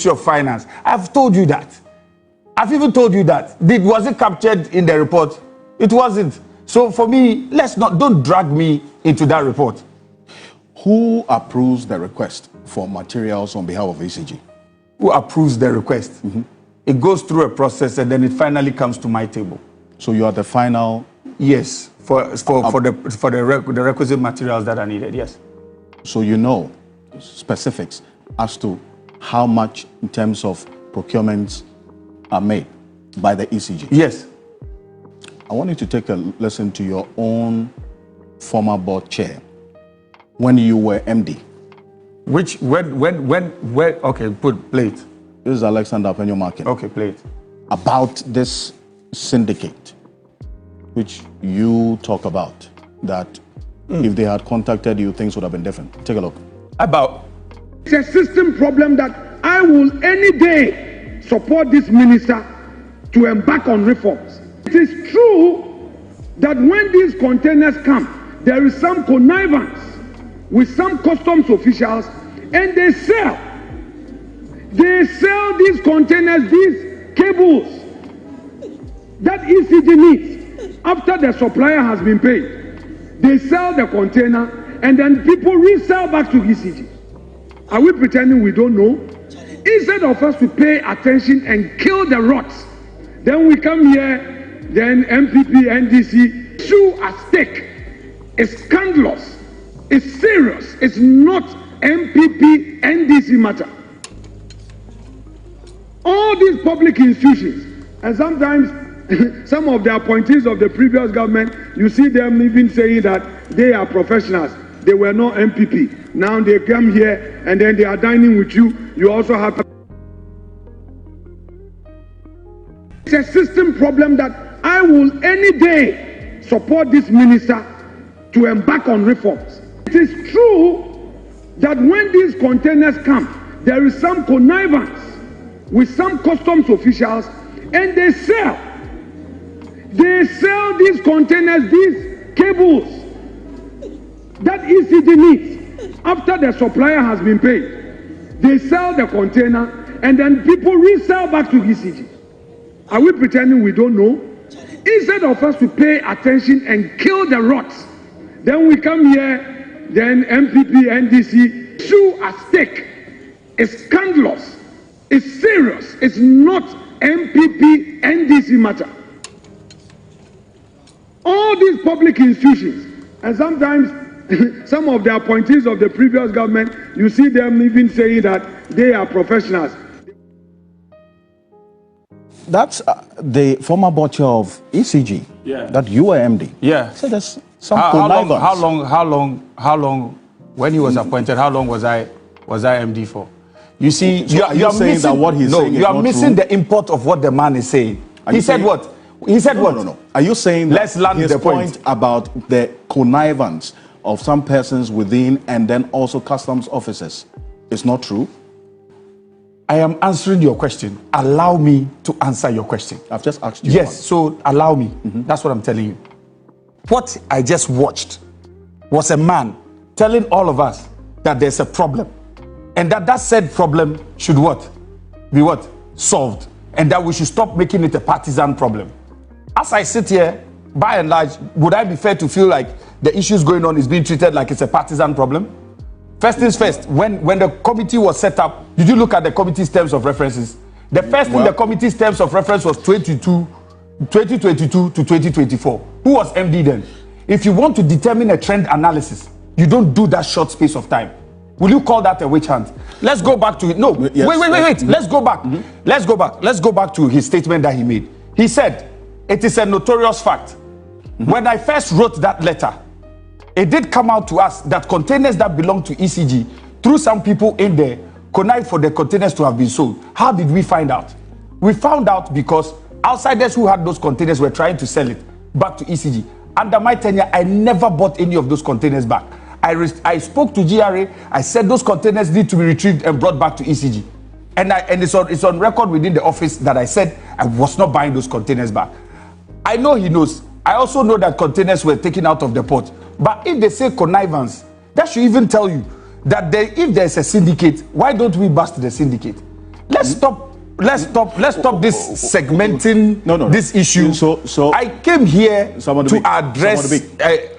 Ministry of Finance. I've told you that. I've even told you that. Was it captured in the report? It wasn't. So for me, don't drag me into that report. Who approves the request for materials on behalf of ECG? Who approves the request? It goes through a process and then it finally comes to my table. So you are the final? Yes, for the requisite materials that are needed, yes. So you know specifics as to how much in terms of procurements are made by the ECG? Yes. I want you to take a listen to your own former board chair when you were MD. Okay, play it. This is Alexander Apenyo Market. Okay, play it. About this syndicate, which you talk about, that if they had contacted you, things would have been different. Take a look. It's a system problem that I will any day support this minister to embark on reforms. It is true that when these containers come, there is some connivance with some customs officials, and they sell these containers, these cables that ECG needs after the supplier has been paid. They sell the container and then people resell back to ECG. Are we pretending we don't know? Instead of us to pay attention and kill the rots, then we come here, then MPP, NDC, issue at stake. It's scandalous. It's serious. It's not MPP, NDC matter. All these public institutions, and sometimes some of the appointees of the previous government, you see them even saying that they are professionals. They were not MPP. Now they come here and then they are dining with you. You also have to... It's a system problem that I will any day support this minister to embark on reforms. It is true that when these containers come, there is some connivance with some customs officials, and they sell these containers, these cables that ECG needs after the supplier has been paid. They sell the container and then people resell back to ECG. Are we pretending we don't know? Instead of us to pay attention and kill the rots, then we come here, then MPP, NDC, issue at stake. It's scandalous. It's serious. It's not MPP, NDC matter. All these public institutions, and sometimes some of the appointees of the previous government, you see them even saying that they are professionals. That's the former board chair of ECG, that you were MD. Yeah. So there's some connivance. How long, when he was appointed, how long was I MD for? You see, so you're saying missing, that what he's saying is not true? You are missing the import of what the man is saying. He said what? He said what? No. Are you saying that let's land his the point about the connivance of some persons within and then also customs officers is not true? I am answering your question. Allow me to answer your question. I've just asked you. Yes, so allow me. That's what I'm telling you. What I just watched was a man telling all of us that there's a problem, and that said problem should be solved, and that we should stop making it a partisan problem. As I sit here, by and large, would I be fair to feel like the issues going on is being treated like it's a partisan problem? First things first, when the committee was set up, did you look at the committee's terms of references? The first thing the committee's terms of reference was 2022 to 2024. Who was MD then? If you want to determine a trend analysis, you don't do that short space of time. Will you call that a witch hunt? Let's go back to it. No, yes. Wait. Let's go back. Let's go back to his statement that he made. He said, it is a notorious fact. When I first wrote that letter, it did come out to us that containers that belong to ECG, through some people in there, connived for the containers to have been sold. How did we find out? We found out because outsiders who had those containers were trying to sell it back to ECG. Under my tenure, I never bought any of those containers back. I spoke to GRA. I said those containers need to be retrieved and brought back to ECG. And it's on record within the office that I said I was not buying those containers back. I know he knows. I also know that containers were taken out of the port. But if they say connivance, that should even tell you that if there's a syndicate, why don't we bust the syndicate? let's stop this segmenting this issue. So I came here to address.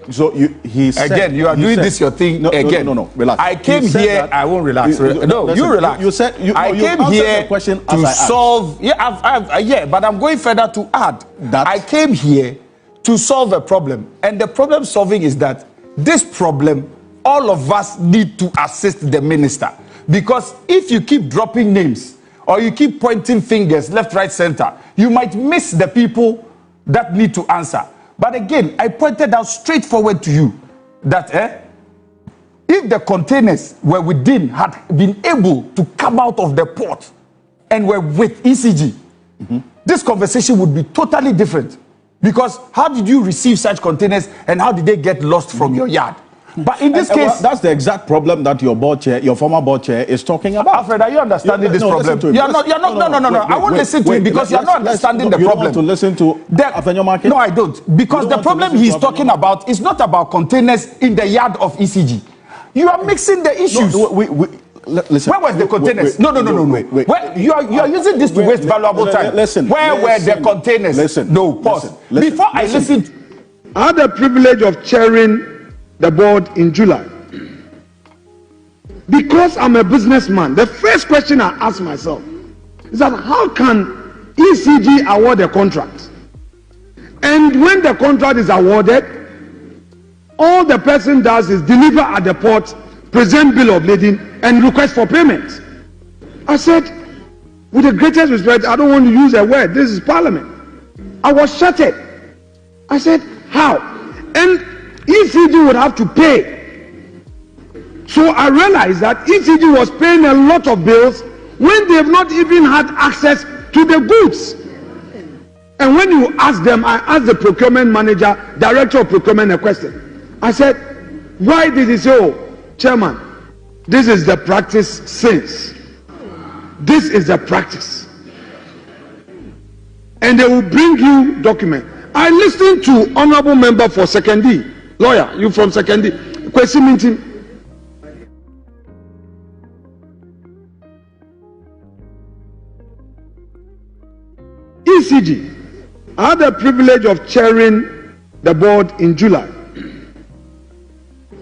You are doing this your thing again. No, relax. I came here. I won't relax. You relax. You said I came here to solve. But I'm going further to add that I came here to solve a problem, and the problem solving is that this problem, all of us need to assist the minister, because if you keep dropping names or you keep pointing fingers left, right, center, you might miss the people that need to answer. But again, I pointed out straightforward to you that if the containers were within, had been able to come out of the port and were with ECG, this conversation would be totally different. Because how did you receive such containers and how did they get lost from your yard? But in this case, that's the exact problem that your former board chair is talking about. Alfred, are you understanding this problem? No. I won't listen to him because you're not understanding the problem. You don't want to listen to Afenyomake? No, I don't. Because the problem he's talking about is not about containers in the yard of ECG. You are mixing the issues. Listen. Where was the containers? No. Wait. You are using this to waste valuable time. Where were the containers? No, pause. Before I listen. I had the privilege of chairing the board in July. Because I'm a businessman, the first question I ask myself is that how can ECG award a contract? And when the contract is awarded, all the person does is deliver at the port, present bill of lading, and request for payment. I said, with the greatest respect, I don't want to use a word. This is Parliament. I was shattered. I said, how? And ECG would have to pay. So I realized that ECG was paying a lot of bills when they've not even had access to the goods. And when you ask them, I asked the procurement manager, director of procurement, a question. I said, why did he say, oh, chairman, this is the practice since. This is the practice. And they will bring you document. I listened to honorable member for Second D. Lawyer, you from Second D. Question meeting. ECG. I had the privilege of chairing the board in July.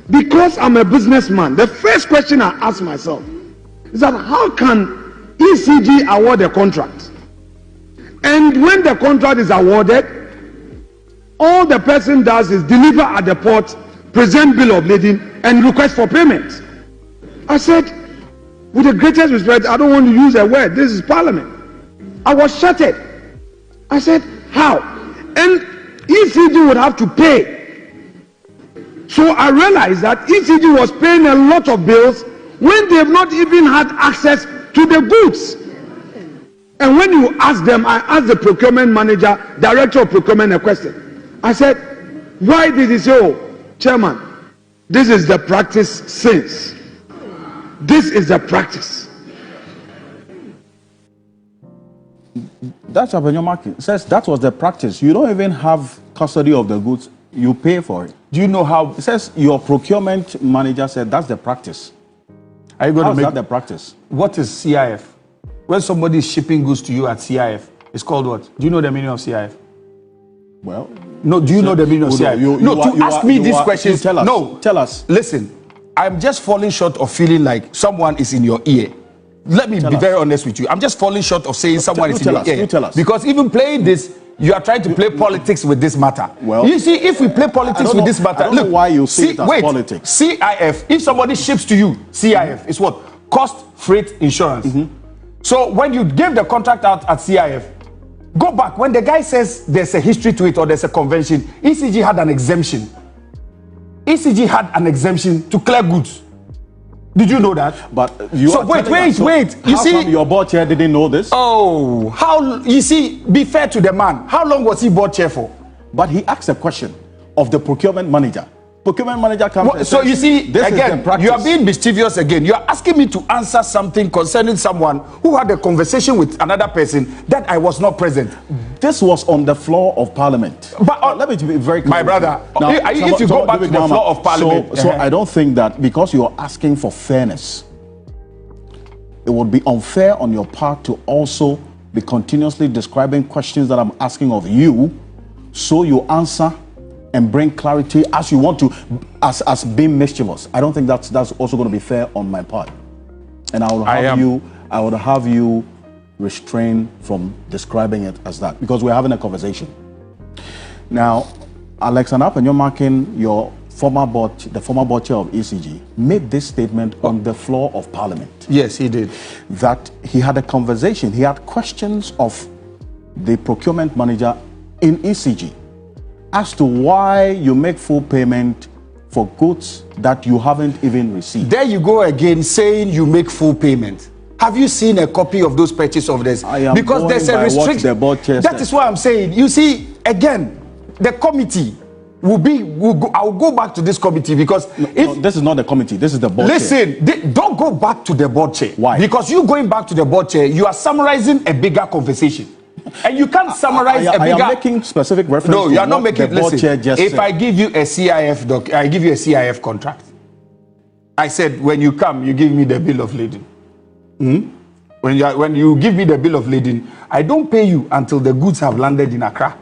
Because I'm a businessman, the first question I ask myself is that how can ECG award a contract? And when the contract is awarded, all the person does is deliver at the port, present bill of lading, and request for payment. I said, with the greatest respect, I don't want to use a word. This is Parliament. I was shattered. I said, how? And ECG would have to pay. So I realized that ECG was paying a lot of bills when they've not even had access to the goods. And when you ask them, I asked the procurement manager, director of procurement, a question. I said, why did he say, oh, chairman, this is the practice since. This is the practice. That's Afenyomake says that was the practice. You don't even have custody of the goods. You pay for it. Do you know how? It says your procurement manager said that's the practice. Are you going to make that the practice? What is CIF? When somebody is shipping goods to you at CIF, it's called what? Do you know the meaning of CIF? Well, no. Do you know the meaning of CIF? Ask me these questions. Tell us. No, tell us. Listen, I'm just falling short of feeling like someone is in your ear. Let me be very honest with you. I'm just falling short of saying someone is in your ear. Tell us. Because even playing this, you are trying to play politics with this matter. Well, you see, if we play politics with this matter, I don't know why you see it as politics. CIF, if somebody ships to you, CIF is what? Cost Freight Insurance. So when you give the contract out at CIF, go back. When the guy says there's a history to it or there's a convention, ECG had an exemption. ECG had an exemption to clear goods. Did you know that? But you so wait. You see, come your board chair didn't know this? Oh, how? You see, be fair to the man. How long was he board chair for? But he asked a question of the procurement manager. Procurement manager comes. Well, so you see, again, you are being mischievous again. You are asking me to answer something concerning someone who had a conversation with another person that I was not present. This was on the floor of Parliament. But let me be very clear. My brother, if you go back to the floor of Parliament, so I don't think that because you are asking for fairness, it would be unfair on your part to also be continuously describing questions that I'm asking of you, so you answer and bring clarity as you want to, as being mischievous. I don't think that's also going to be fair on my part. And I would have you restrain from describing it as that, because we're having a conversation. Now, Alexander Apenyomakin, the former board chair of ECG, made this statement on the floor of Parliament. Yes, he did. That he had a conversation, he had questions of the procurement manager in ECG as to why you make full payment for goods that you haven't even received. There you go again, saying you make full payment. Have you seen a copy of those purchase orders? Because there's a restriction. That is what I'm saying. You see, again, the committee I'll go back to this committee, because no, this is not the committee, this is the board chair. Don't go back to the board chair. Why? Because you going back to the board chair, you are summarizing a bigger conversation. And you can't summarize a bigger... I am making specific reference no, you are not making... the board chair just if said. I give you a CIF I give you a CIF contract. I said, when you come, you give me the bill of lading. When you give me the bill of lading, I don't pay you until the goods have landed in Accra.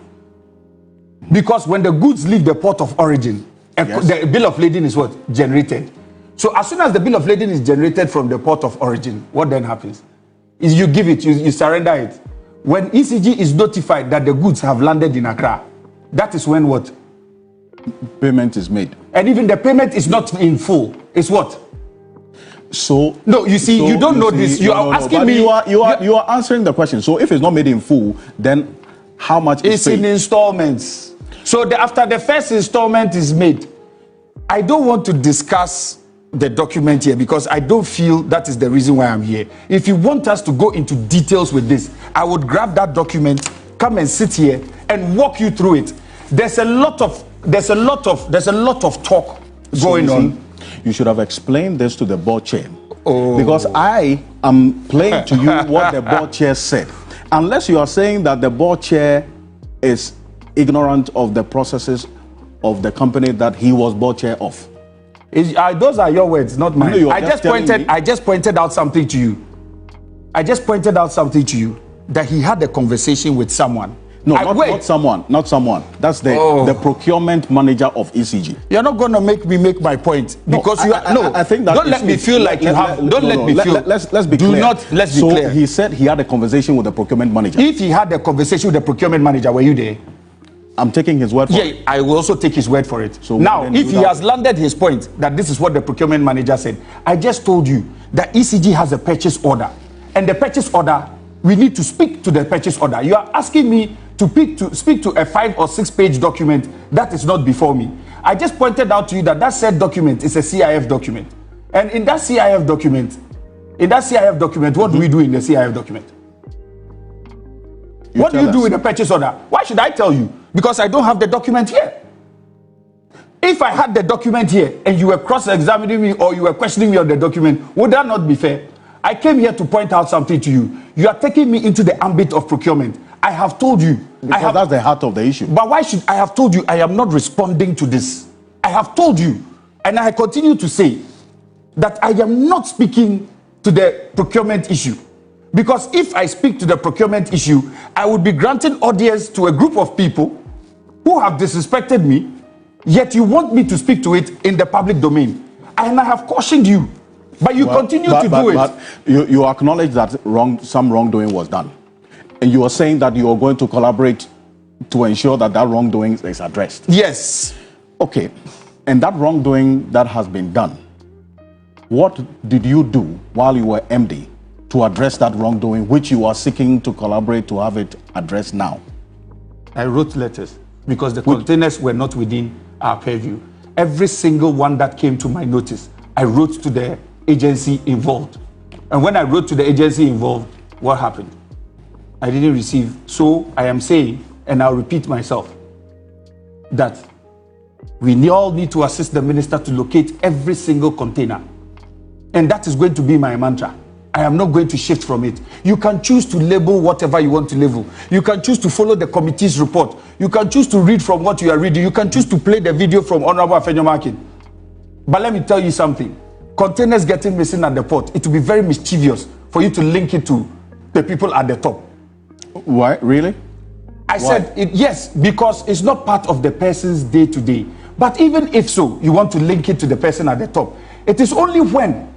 Because when the goods leave the port of origin, the bill of lading is what? Generated. So as soon as the bill of lading is generated from the port of origin, what then happens? Is you give it, you surrender it. When ECG is notified that the goods have landed in Accra, that is when what? Payment is made. And even the payment is not in full. It's what? So no, you see, you don't know this. You are asking me. You are answering the question. So if it's not made in full, then how much is paid? It's in installments. So after the first installment is made, I don't want to discuss the document here, because I don't feel that is the reason why I'm here. If you want us to go into details with this, I would grab that document, come and sit here and walk you through it. There's a lot of talk going on. You should have explained this to the board chair. Because I am playing to you what the board chair said. Unless you are saying that the board chair is ignorant of the processes of the company that he was board chair of. Those are your words, not mine. No, I just pointed out something to you. I just pointed out something to you, that he had a conversation with someone. No, not someone. That's the procurement manager of ECG. You're not going to make me make my point, because I think that don't let me feel like you have. Don't let me feel. Let's be clear. Let's be clear. So he said he had a conversation with the procurement manager. If he had a conversation with the procurement manager, were you there? I'm taking his word for it. Yeah, I will also take his word for it. So now, if he has landed his point that this is what the procurement manager said, I just told you that ECG has a purchase order, and the purchase order, we need to speak to the purchase order. You are asking me to speak to a 5 or 6 page document that is not before me. I just pointed out to you that said document is a CIF document, and in that CIF document, what do we do in the CIF document? What do you do with the purchase order? Why should I tell you? Because I don't have the document here. If I had the document here and you were cross-examining me or you were questioning me on the document, would that not be fair? I came here to point out something to you. You are taking me into the ambit of procurement. I have told you. Because that's the heart of the issue. But why should I have told you I am not responding to this? I have told you, and I continue to say that I am not speaking to the procurement issue. Because if I speak to the procurement issue, I would be granting audience to a group of people who have disrespected me, yet you want me to speak to it in the public domain. And I have cautioned you, but you continue to do it. But you acknowledge that some wrongdoing was done. And you are saying that you are going to collaborate to ensure that wrongdoing is addressed. Yes. Okay. And that wrongdoing that has been done, what did you do while you were MD to address that wrongdoing, which you are seeking to collaborate to have it addressed now? I wrote letters because the containers were not within our purview. Every single one that came to my notice, I wrote to the agency involved. And when I wrote to the agency involved, what happened? I didn't receive. So I am saying, and I'll repeat myself, that we all need to assist the minister to locate every single container. And that is going to be my mantra. I am not going to shift from it. You can choose to label whatever you want to label. You can choose to follow the committee's report. You can choose to read from what you are reading. You can choose to play the video from Honorable Apenyomakin. But let me tell you something. Containers getting missing at the port, it will be very mischievous for you to link it to the people at the top. Why? Really? I said, yes, because it's not part of the person's day-to-day. But even if so, you want to link it to the person at the top. It is only when,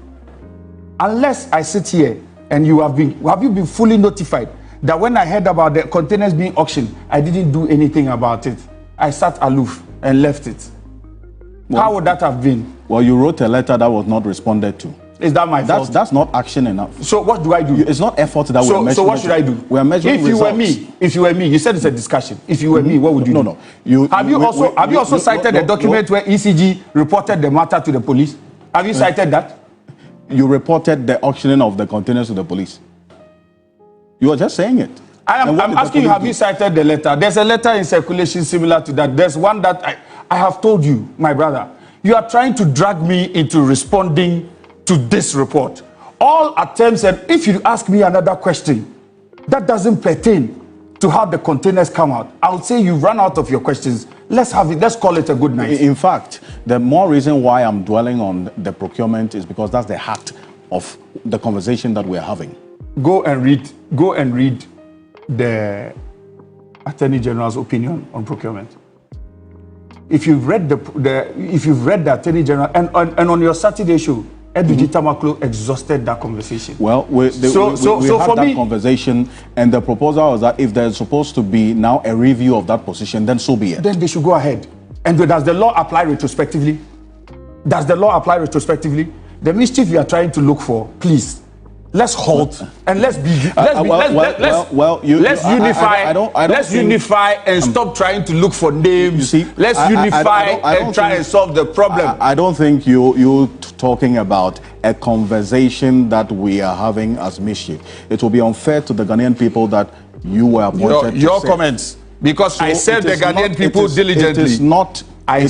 unless I sit here and have you been fully notified that when I heard about the containers being auctioned, I didn't do anything about it. I sat aloof and left it. Well, how would that have been? Well, you wrote a letter that was not responded to. Is that my fault? That's not action enough. So what do I do? It's not effort that we're measuring. So what should I do? We're measuring results. If you were me, you said it's a discussion. If you were me, what would you do? No. Have you also cited a document where ECG reported the matter to the police? Have you cited that? You reported the auctioning of the containers to the police. You are just saying it. I'm asking you, have you cited the letter? There's a letter in circulation similar to that. There's one that I have told you, my brother. You are trying to drag me into responding to this report. All attempts, and if you ask me another question that doesn't pertain to how the containers come out, I'll say you run out of your questions. Let's have it. Let's call it a good night. In fact, the more reason why I'm dwelling on the procurement is because that's the heart of the conversation that we're having. Go and read the Attorney General's opinion on procurement. If you've read the Attorney General and on your Saturday show, Edwin Tamaklo exhausted that conversation. Well, we had that conversation, and the proposal was that if there's supposed to be now a review of that position, then so be it. Then they should go ahead. And does the law apply retrospectively? Does the law apply retrospectively? The mischief you are trying to look for, please, let's halt and let's unify and stop trying to look for names. Let's unify and try and solve the problem. I don't think you talking about a conversation that we are having as mischief. It will be unfair to the Ghanaian people that you were appointed your comments, because so I served the Ghanaian people diligently. It is not. I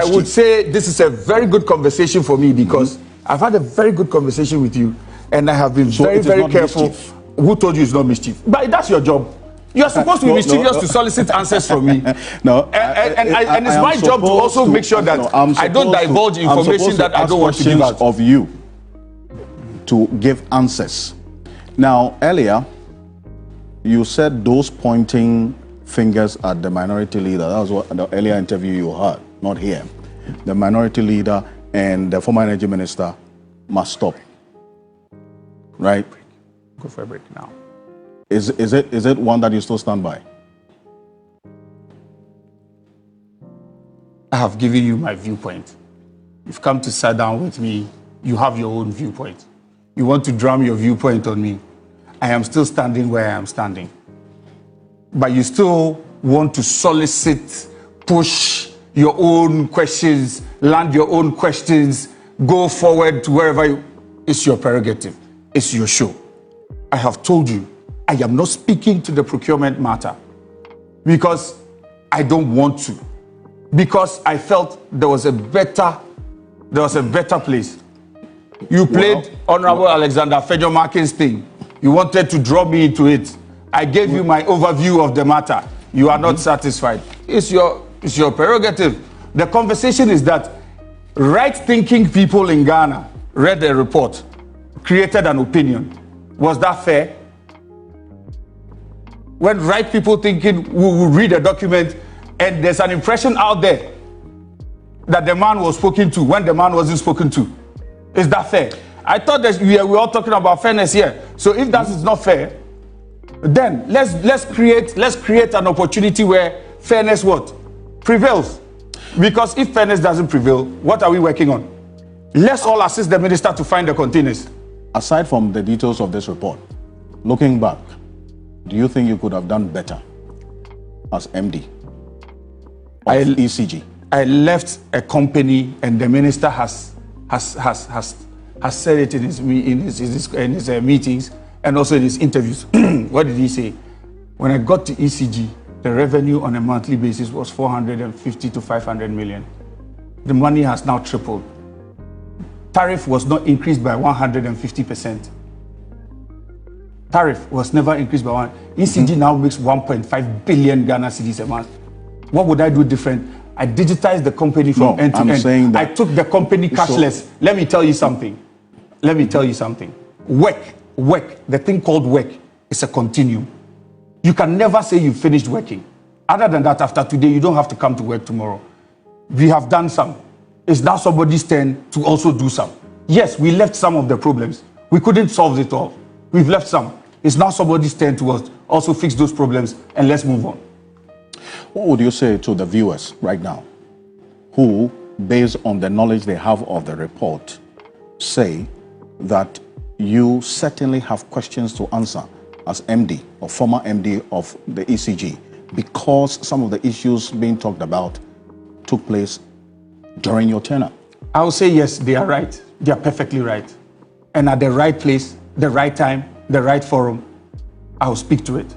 would say this is a very good conversation for me because I've had a very good conversation with you, and I have been very careful. Mischief. Who told you it's not mischief? But that's your job. You are supposed to be mischievous to solicit answers from me. And it's my job to also make sure that I don't divulge information that I don't want to give out. Of you to give answers. Now, earlier, you said those pointing fingers at the minority leader. That was what the earlier interview you heard, not here. The minority leader and the former energy minister must stop. Right? Go for a break now. Is it one that you still stand by? I have given you my viewpoint. You've come to sit down with me. You have your own viewpoint. You want to drum your viewpoint on me. I am still standing where I am standing. But you still want to solicit, push your own questions, land your own questions, go forward to wherever it's your prerogative. It's your show. I have told you, I am not speaking to the procurement matter because I don't want to. Because I felt there was a better place. You played Honorable Alexander Fejo-Markin's thing. You wanted to draw me into it. I gave you my overview of the matter. You are not satisfied. It's your prerogative. The conversation is that right-thinking people in Ghana read a report, created an opinion. Was that fair? When right people thinking will read a document and there's an impression out there that the man was spoken to when the man wasn't spoken to. Is that fair? I thought that we were all talking about fairness here. So if that is not fair, then let's create an opportunity where fairness prevails. Because if fairness doesn't prevail, what are we working on? Let's all assist the minister to find the containers. Aside from the details of this report, looking back, do you think you could have done better as MD of ECG? I left a company, and the minister has said it in his meetings and also in his interviews. What did he say? When I got to ECG, the revenue on a monthly basis was 450 to 500 million. The money has now tripled. Tariff was not increased by 150%. Tariff was never increased by one. ECG now makes 1.5 billion Ghana cedis a month. What would I do different? I digitized the company from end to end. I took the company cashless. Let me tell you something. let me tell you something. Work, the thing called work is a continuum. You can never say you finished working. Other than that, after today, you don't have to come to work tomorrow. We have done some. It's now somebody's turn to also do some. Yes, we left some of the problems. We couldn't solve it all. We've left some. It's now somebody's turn to also fix those problems, and let's move on. What would you say to the viewers right now who, based on the knowledge they have of the report, say that you certainly have questions to answer as MD or former MD of the ECG, because some of the issues being talked about took place during your tenure? I will say yes, they are right. They are perfectly right. And at the right place, the right time, the right forum, I will speak to it.